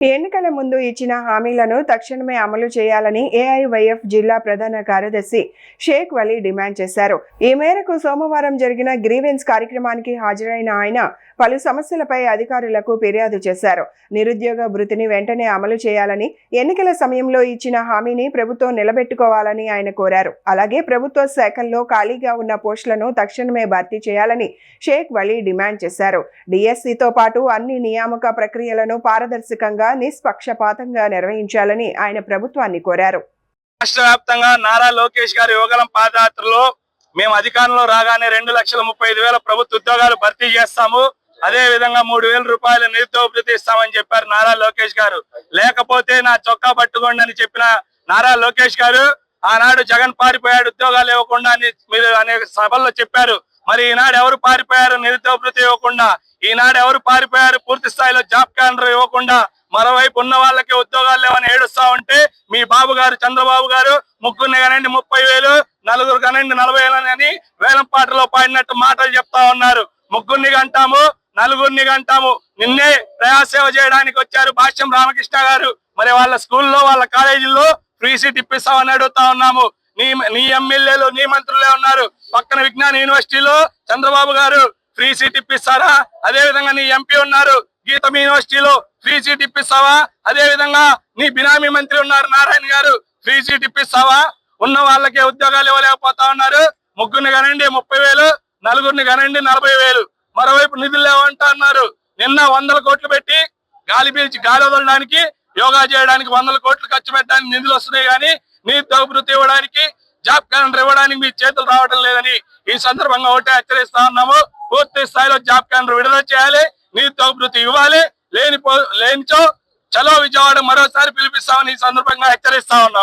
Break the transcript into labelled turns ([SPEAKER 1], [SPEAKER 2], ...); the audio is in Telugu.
[SPEAKER 1] ఎన్నికల ముందు ఇచ్చిన హామీలను తక్షణమే అమలు చేయాలని ఏఐవైఎఫ్ జిల్లా ప్రధాన కార్యదర్శి షేక్ వలీ డిమాండ్ చేశారు. ఈ మేరకు సోమవారం జరిగిన గ్రీవెన్స్ కార్యక్రమానికి హాజరైన ఆయన పలు సమస్యలపై అధికారులకు ఫిర్యాదు చేశారు. నిరుద్యోగ భృతిని వెంటనే అమలు చేయాలని, ఎన్నికల సమయంలో ఇచ్చిన హామీని ప్రభుత్వం నిలబెట్టుకోవాలని ఆయన కోరారు. అలాగే ప్రభుత్వ శాఖల్లో ఖాళీగా ఉన్న పోస్టులను తక్షణమే భర్తీ చేయాలని షేక్ వలీ డిమాండ్ చేశారు. డిఎస్సితో పాటు అన్ని నియామక ప్రక్రియలను పారదర్శకంగా నిష్పక్షపాతంగా నిర్వహించాలని ఆయన ప్రభుత్వాన్ని కోరారు.
[SPEAKER 2] రాష్ట్ర వ్యాప్తంగా నారా లోకేష్ గారి యువగలం పాదయాత్రలో మేము అధికారంలో రాగానే 2,35,000 ప్రభుత్వ ఉద్యోగాలు భర్తీ చేస్తాము, అదే విధంగా 3,000 రూపాయల నిరుద్యోగ భృతి ఇస్తామని చెప్పారు నారా లోకేష్ గారు. లేకపోతే నా చొక్కా పట్టుకోండి అని చెప్పిన నారా లోకేష్ గారు ఆనాడు జగన్ పారిపోయాడు, ఉద్యోగాలు ఇవ్వకుండా అని మీరు అనేక సభల్లో చెప్పారు. మరి ఈనాడు ఎవరు పారిపోయారు? నిరుద్యోగ భృతి ఇవ్వకుండా. ఈనాడు ఎవరు పారిపోయారు? పూర్తి స్థాయిలో జాబ్ క్యాలెండర్ ఇవ్వకుండా. మరోవైపు ఉన్న వాళ్ళకి ఉద్యోగాలు లేవని ఏడుస్తా ఉంటే మీ బాబు గారు చంద్రబాబు గారు ముగ్గురిని కనండి 30,000, నలుగురు కనండి 40,000 అని వేలం పాటలో పాడినట్టు మాటలు చెప్తా ఉన్నారు. ముగ్గురిని గంటాము, నలుగురిని గంటాము. నిన్నే ప్రజాసేవ చేయడానికి వచ్చారు భాష్యం రామకృష్ణ గారు. మరి వాళ్ళ స్కూల్లో వాళ్ళ కాలేజీల్లో ఫ్రీ సీట్ ఇప్పిస్తామని అడుగుతా ఉన్నాము. నీ ఎమ్మెల్యేలు నీ మంత్రులే ఉన్నారు. పక్కన విజ్ఞాన యూనివర్సిటీలో చంద్రబాబు గారు ఫ్రీ సీట్ ఇప్పిస్తారా? అదే విధంగా నీ ఎంపీ ఉన్నారు గీతం యూనివర్సిటీలో ఫ్రీ సీట్ ఇప్పిస్తావా? అదే విధంగా నీ బినామీ మంత్రి ఉన్నారు నారాయణ గారు, ఫ్రీ సీట్ ఇప్పిస్తావా? ఉన్న వాళ్ళకే ఉద్యోగాలు ఇవ్వలేకపోతా ఉన్నారు. ముగ్గురిని కనండి 30,000, నలుగురిని కనండి 40,000. మరోవైపు నిధులు లేవంటా అన్నారు. నిన్న 100 కోట్లు పెట్టి గాలి పీల్చి గాలి వదలడానికి, యోగా చేయడానికి 100 కోట్లు ఖర్చు పెట్టడానికి నిధులు వస్తున్నాయి, కానీ నిరుద్యోగ భృతి ఇవ్వడానికి, జాబ్ క్యాలెండర్ ఇవ్వడానికి మీ చేతులు రావడం లేదని ఈ సందర్భంగా ఒకటే హెచ్చరిస్తా ఉన్నాము. పూర్తి స్థాయిలో జాబ్ క్యాలెండర్ విడుదల చేయాలి, నిరుద్యోగ భృతి ఇవ్వాలి. లేనిచో చలో విజయవాడ మరోసారి పిలిపిస్తామని ఈ సందర్భంగా హెచ్చరిస్తా ఉన్నాము.